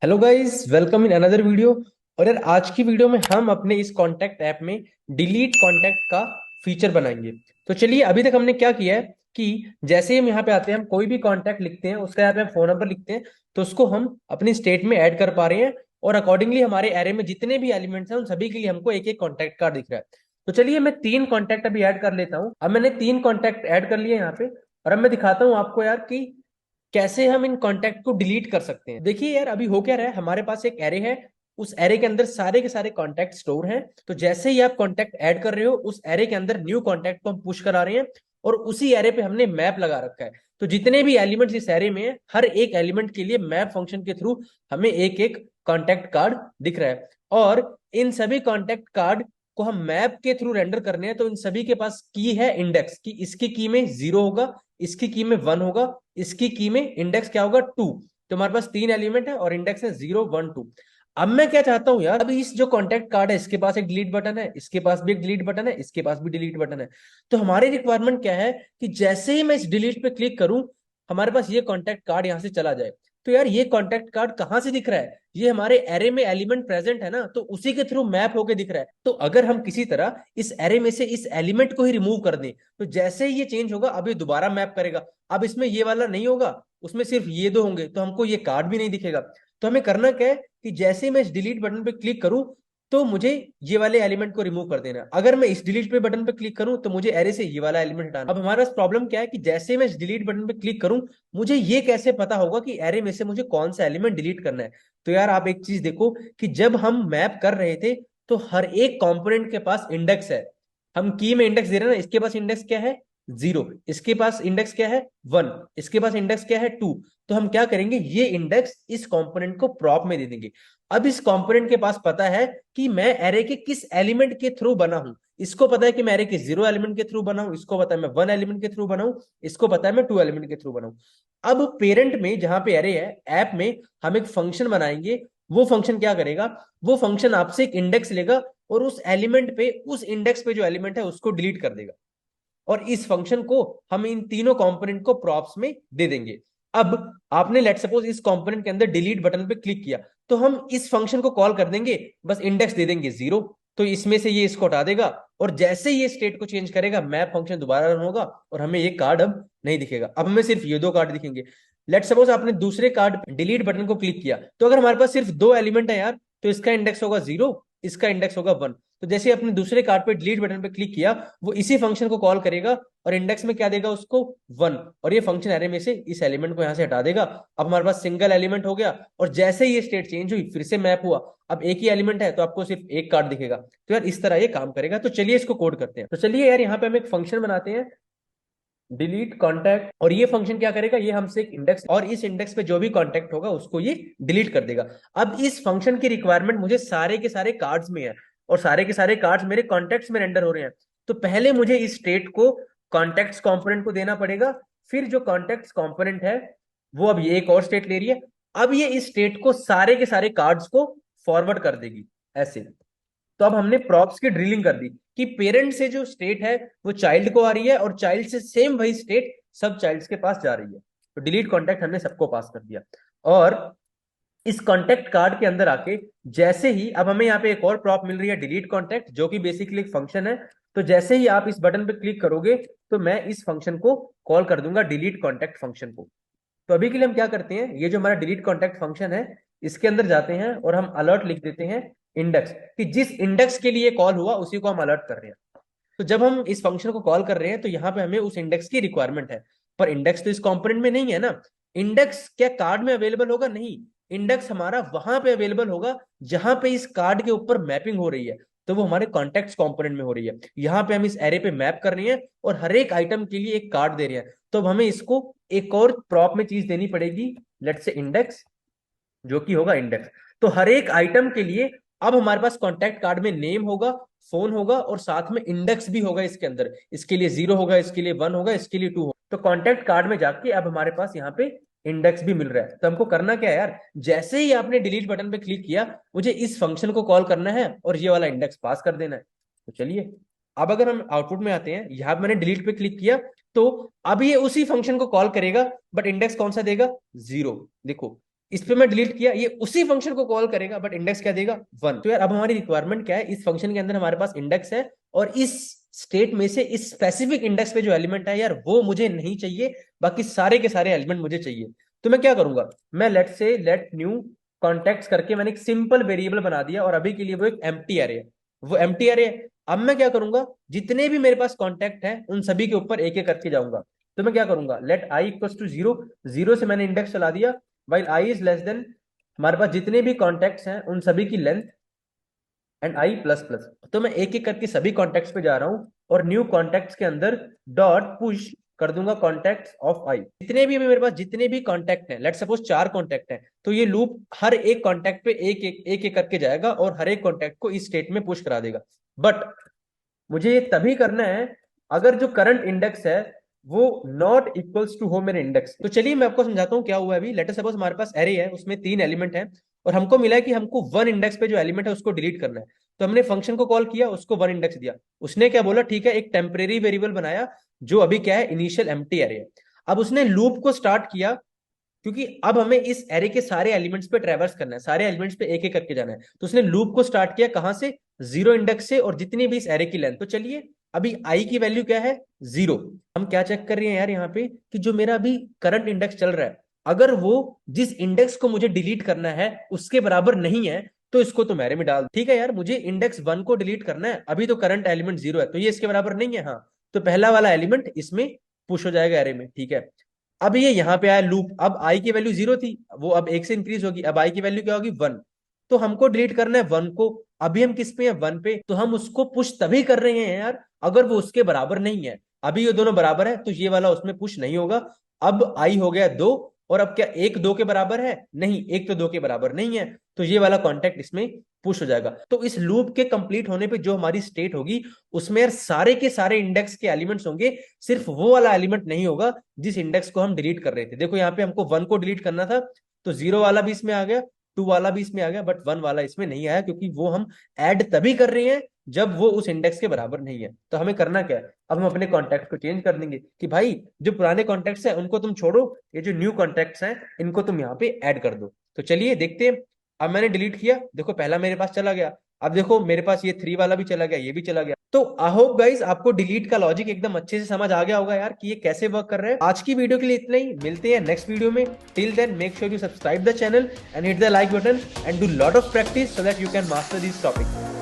Hello guys, welcome in another video. और यार आज की वीडियो में हम अपने इस कॉन्टैक्ट ऐप में डिलीट कॉन्टैक्ट का फीचर बनाएंगे। तो चलिए, अभी तक हमने क्या किया है कि जैसे ही हम यहाँ पे आते हैं, हम कोई भी कॉन्टैक्ट लिखते हैं, उसका यहाँ पे हम फोन नंबर लिखते हैं, तो उसको हम अपनी स्टेट में ऐड कर पा रहे हैं। और अकॉर्डिंगली हमारे एरे में जितने भी एलिमेंट्स हैं उन सभी के लिए हमको एक एक कॉन्टैक्ट कार्ड दिख रहा है। तो चलिए, मैं 3 कॉन्टैक्ट अभी ऐड कर लेता हूँ। अब मैंने 3 कॉन्टैक्ट ऐड कर लिए यहाँ पे, और अब मैं दिखाता हूँ आपको यार कि कैसे हम इन कॉन्टैक्ट को डिलीट कर सकते हैं। देखिए यार, अभी हो क्या रहा है, हमारे पास एक एरे है। उस एरे के अंदर सारे के सारे कॉन्टैक्ट स्टोर हैं। तो जैसे ही आप कॉन्टैक्ट ऐड कर रहे हो, उस एरे के अंदर न्यू कॉन्टैक्ट को हम पुश करा रहे हैं। और उसी एरे पे हमने मैप लगा रखा है। तो जितने भी एलिमेंट्स इस एरे में है, हर एक एलिमेंट के लिए मैप फंक्शन के थ्रू हमें एक एक कॉन्टैक्ट कार्ड दिख रहा है। और इन सभी कॉन्टैक्ट कार्ड को हम मैप के थ्रू रेंडर करने हैं। तो इन सभी के पास की है इंडेक्स की, इसकी की में 0 होगा, इसकी की में 1 होगा, इसकी की में इंडेक्स क्या होगा, 2। तो हमारे पास 3 एलिमेंट है और इंडेक्स है 0 1 2। अब मैं क्या चाहता हूं यार, अभी इस जो कॉन्टैक्ट कार्ड है, इसके पास एक डिलीट बटन है, इसके पास भी एक डिलीट बटन है, इसके पास भी डिलीट बटन है। तो हमारी रिक्वायरमेंट क्या है कि जैसे ही मैं इस डिलीट पे क्लिक करूं, हमारे पास ये कॉन्टैक्ट कार्ड यहां से चला जाए। तो यार, ये कॉन्टैक्ट कार्ड कहां से दिख रहा है? ये हमारे एरे में एलिमेंट प्रेजेंट है ना, तो उसी के थ्रू मैप होके दिख रहा है। तो अगर हम किसी तरह इस एरे में से इस एलिमेंट को ही रिमूव कर दें, तो जैसे ही ये चेंज होगा, अब ये दोबारा मैप करेगा। अब इसमें ये वाला नहीं होगा, उसमें सिर्फ ये दो होंगे, तो हमको ये कार्ड भी नहीं दिखेगा। तो हमें करना क्या है कि जैसे ही मैं इस डिलीट बटन पे क्लिक करूं, तो मुझे ये वाले एलिमेंट को रिमूव कर देना है। अगर मैं इस डिलीट पे बटन पे क्लिक करूं, तो मुझे एरे से ये वाला एलिमेंट हटाना। अब हमारे पास प्रॉब्लम क्या है कि जैसे मैं इस डिलीट बटन पे क्लिक करूं, मुझे ये कैसे पता होगा कि एरे में से मुझे कौन सा एलिमेंट डिलीट करना है? तो यार, आप एक चीज देखो कि जब हम मैप कर रहे थे, तो हर एक कंपोनेंट के पास इंडेक्स है। हम की में इंडेक्स दे रहे हैं ना, इसके पास इंडेक्स क्या है, 0। इसके पास इंडेक्स क्या है, 1। इसके पास इंडेक्स क्या है, 2। तो हम क्या करेंगे, ये इंडेक्स इस कंपोनेंट को प्रॉप में दे देंगे। अब इस कंपोनेंट के पास पता है कि मैं एरे के किस एलिमेंट के थ्रू बना हूं। इसको पता है कि मैं एरे के 0 एलिमेंट के थ्रू बना हूं, इसको पता है मैं 1 एलिमेंट के थ्रू बना हूं, इसको पता है मैं 2 एलिमेंट के थ्रू बना हूं। अब पेरेंट में, जहां पे एरे है, ऐप में हम एक फंक्शन बनाएंगे। वो फंक्शन क्या करेगा, वो फंक्शन आपसे एक इंडेक्स लेगा, और उस एलिमेंट पे, उस इंडेक्स पे जो एलिमेंट है उसको डिलीट कर देगा। और इस फंक्शन को हम इन तीनों कंपोनेंट को प्रॉप्स में दे देंगे। अब आपने लेट सपोज इस कंपोनेंट के अंदर डिलीट बटन पे क्लिक किया, तो हम इस फंक्शन को कॉल कर देंगे, बस इंडेक्स दे देंगे 0। तो इसमें से ये इसको हटा देगा, और जैसे ये स्टेट को चेंज करेगा, मैप फंक्शन दोबारा रन होगा, और हमें ये कार्ड अब नहीं दिखेगा। अब हमें सिर्फ ये दो कार्ड दिखेंगे। लेट सपोज आपने दूसरे कार्ड डिलीट बटन को क्लिक किया, तो अगर हमारे पास सिर्फ दो एलिमेंट है यार, तो इसका इंडेक्स होगा 0, इसका इंडेक्स होगा 1। तो जैसे आपने दूसरे कार्ड पे डिलीट बटन पे क्लिक किया, वो इसी फंक्शन को कॉल करेगा, और इंडेक्स में क्या देगा उसको, 1। और ये फंक्शन एरे में से इस एलिमेंट को यहां से हटा देगा। अब हमारे पास सिंगल एलिमेंट हो गया, और जैसे ही ये स्टेट चेंज हुई, फिर से मैप हुआ। अब एक ही एलिमेंट है, तो आपको सिर्फ एक कार्ड दिखेगा। तो यार, इस तरह ये काम करेगा। तो चलिए इसको कोड करते हैं। तो चलिए यार, यहाँ पे हम एक फंक्शन बनाते हैं, डिलीट कॉन्टैक्ट। और ये फंक्शन क्या करेगा, ये हमसे एक इंडेक्स, और इस इंडेक्स पे जो भी कॉन्टैक्ट होगा उसको ये डिलीट कर देगा। अब इस फंक्शन की रिक्वायरमेंट मुझे सारे के सारे कार्ड्स में है, और सारे के सारे कार्ड्स मेरे कॉन्टैक्ट्स में रेंडर हो रहे हैं। तो पहले मुझे इस स्टेट को कॉन्टैक्ट्स कंपोनेंट को देना पड़ेगा। फिर जो कॉन्टैक्ट्स कंपोनेंट है, वो अब ये एक और स्टेट ले रही है। अब ये इस स्टेट को सारे के सारे कार्ड्स को फॉरवर्ड कर देगी, ऐसे। तो अब हमने प्रॉप्स की ड्रिलिंग कर दी कि पेरेंट से जो स्टेट है वो चाइल्ड को आ रही है, और चाइल्ड से सेम वही स्टेट सब चाइल्ड्स के पास जा रही है। तो डिलीट कॉन्टैक्ट हमने सबको पास कर दिया। और इस कॉन्टैक्ट कार्ड के अंदर आके, जैसे ही अब हमें यहाँ पे एक और प्रॉप मिल रही है, डिलीट कॉन्टैक्ट, जो कि बेसिकली एक फंक्शन है। तो जैसे ही आप इस बटन पे क्लिक करोगे, तो मैं इस फंक्शन को कॉल कर दूंगा, डिलीट कॉन्टैक्ट फंक्शन को। तो अभी के लिए हम क्या करते हैं, ये जो हमारा डिलीट कॉन्टैक्ट फंक्शन है, इसके अंदर जाते हैं और हम अलर्ट लिख देते हैं इंडेक्स, कि जिस इंडेक्स के लिए कॉल हुआ उसी को हम अलर्ट कर रहे हैं। तो जब हम इस फंक्शन को कॉल कर रहे हैं, तो यहाँ पे हमें उस इंडेक्स की रिक्वायरमेंट है। पर इंडेक्स तो इस कंपोनेंट में नहीं है ना। इंडेक्स क्या कार्ड में अवेलेबल होगा? नहीं। इंडेक्स हमारा वहां पे अवेलेबल होगा जहां पे इस कार्ड के ऊपर मैपिंग हो रही है। तो वो हमारे कॉन्टेक्ट कंपोनेंट में हो रही है। यहाँ पे हम इस एरे पे मैप कर रहे हैं, और हर एक आइटम के लिए एक कार्ड दे रहे हैं। तो अब हमें इसको एक और प्रॉप में चीज देनी पड़ेगी, लेट्स से इंडेक्स, जो कि होगा इंडेक्स। तो हर एक आइटम के लिए अब हमारे पास कॉन्टैक्ट कार्ड में नेम होगा, फोन होगा, और साथ में इंडेक्स भी होगा इसके अंदर। इसके लिए 0 होगा, इसके लिए 1 होगा, इसके लिए 2 होगा। तो कॉन्टैक्ट कार्ड में जाके अब हमारे पास यहाँ पे इंडेक्स भी मिल रहा है। तो हमको करना क्या है यार, जैसे ही आपने डिलीट बटन पे क्लिक किया, मुझे इस फंक्शन को कॉल करना है और ये वाला इंडेक्स पास कर देना है। तो चलिए, अब अगर हम आउटपुट में आते हैं, यहां पे मैंने डिलीट पे क्लिक किया, तो अब ये उसी फंक्शन को कॉल करेगा, बट इंडेक्स कौन सा देगा, 0। देखो, इस पे मैं डिलीट किया, ये उसी फंक्शन को कॉल करेगा बट इंडेक्स क्या देगा 1। तो यार अब हमारी रिक्वायरमेंट क्या है, इस फंक्शन के अंदर हमारे पास इंडेक्स है और इस स्टेट में से इस स्पेसिफिक इंडेक्स पे जो एलिमेंट है यार वो मुझे नहीं चाहिए, बाकी सारे के सारे एलिमेंट मुझे चाहिए। तो मैं क्या करूंगा, मैं लेट न्यू कॉन्टेक्ट करके मैंने एक सिंपल वेरिएबल बना दिया और अभी के लिए वो एक एम्प्टी एरे है, वो एम्प्टी एरे है। अब मैं क्या करूंगा, जितने भी मेरे पास कॉन्टेक्ट है उन सभी के ऊपर एक एक करके जाऊंगा। तो मैं क्या करूंगा, लेट आई इक्वल्स टू 0, 0 से मैंने इंडेक्स चला दिया, while I is less than हमारे पास जितने भी कॉन्टेक्ट्स हैं उन सभी की length and I plus plus. तो मैं एक एक करके सभी कॉन्टेक्ट्स पे जा रहा हूं और न्यू कॉन्टेक्ट्स के अंदर डॉट पुश कर दूंगा कॉन्टेक्ट्स ऑफ आई। जितने भी मेरे पास जितने भी कॉन्टेक्ट हैं, लेट सपोज 4 कॉन्टेक्ट हैं, तो ये लूप हर एक कॉन्टेक्ट पे एक एक करके जाएगा और हर एक कॉन्टेक्ट को इस स्टेट में पुश करा देगा। बट मुझे ये तभी करना है अगर जो करंट इंडेक्स है वो नॉट इक्वल्स टू हो मेरे इंडेक्स। तो चलिए मैं आपको समझाता हूँ क्या हुआ है अभी। लेट अस सपोज हमारे पास एरे है, उसमें 3 एलिमेंट है और हमको मिला है कि हमको 1 इंडेक्स पे जो एलिमेंट है उसको डिलीट करना है। तो हमने फंक्शन को कॉल किया, उसको 1 इंडेक्स दिया, उसने क्या बोला, ठीक है, एक टेम्परेरी वेरिएबल बनाया जो अभी क्या है, इनिशियल एम्प्टी एरे है। अब उसने लूप को स्टार्ट किया क्योंकि अब हमें इस एरे के सारे एलिमेंट्स पे ट्रैवर्स करना है, सारे एलिमेंट्स पे एक एक करके जाना है। तो उसने लूप को स्टार्ट किया कहां से, 0 इंडेक्स से, और जितनी भी इस एरे की लेंथ। तो चलिए अभी आई की वैल्यू क्या है, 0। हम क्या चेक कर रहे हैं यार यहाँ पे कि जो मेरा अभी करंट इंडेक्स चल रहा है, अगर वो जिस इंडेक्स को मुझे डिलीट करना है उसके बराबर नहीं है तो इसको तो मेरे में डाल। ठीक है यार, मुझे इंडेक्स 1 को डिलीट करना है, अभी तो करंट एलिमेंट 0 है तो ये इसके बराबर नहीं है, हाँ, तो पहला वाला एलिमेंट इसमें पुश हो जाएगा एरे में। ठीक है, अब ये यहां पे आया लूप, अब आई की वैल्यू 0 थी, वो अब 1 से इंक्रीज होगी, अब आई की वैल्यू क्या होगी, 1। तो हमको डिलीट करना है 1 को। अभी हम किस पे हैं, 1 पे, तो हम उसको पुश तभी कर रहे हैं यार अगर वो उसके बराबर नहीं है। अभी ये दोनों बराबर है तो ये वाला उसमें पुश नहीं होगा। अब आई हो गया 2, और अब क्या 1 2 के बराबर है, नहीं, 1 तो 2 के बराबर नहीं है, तो ये वाला कॉन्टेक्ट इसमें पुश हो जाएगा। तो इस लूप के कंप्लीट होने पे जो हमारी स्टेट होगी उसमें यार सारे के सारे इंडेक्स के एलिमेंट्स होंगे, सिर्फ वो वाला एलिमेंट नहीं होगा जिस इंडेक्स को हम डिलीट कर रहे थे। देखो यहाँ पे हमको 1 को डिलीट करना था तो 0 वाला भी इसमें आ गया, 2 वाला भी इसमें आ गया, बट 1 वाला इसमें नहीं आया क्योंकि वो हम ऐड तभी कर रहे हैं जब वो उस इंडेक्स के बराबर नहीं है। तो हमें करना क्या है, अब हम अपने कॉन्टेक्ट को चेंज कर देंगे कि भाई जो पुराने कॉन्टेक्ट्स हैं उनको तुम छोड़ो, ये जो न्यू कॉन्टेक्ट्स हैं इनको तुम यहाँ पे ऐड कर दो। तो चलिए देखते हैं। अब मैंने डिलीट किया, देखो पहला मेरे पास चला गया, अब देखो मेरे पास ये 3 वाला भी चला गया, ये भी चला गया। तो आई होप गाइस आपको डिलीट का लॉजिक एकदम अच्छे से समझ आ गया होगा यार कि ये कैसे वर्क कर रहा है। आज की वीडियो के लिए इतना ही, मिलते हैं नेक्स्ट वीडियो में। Till then make sure you subscribe the channel and hit the like button and do lot of practice so that you can master this topic.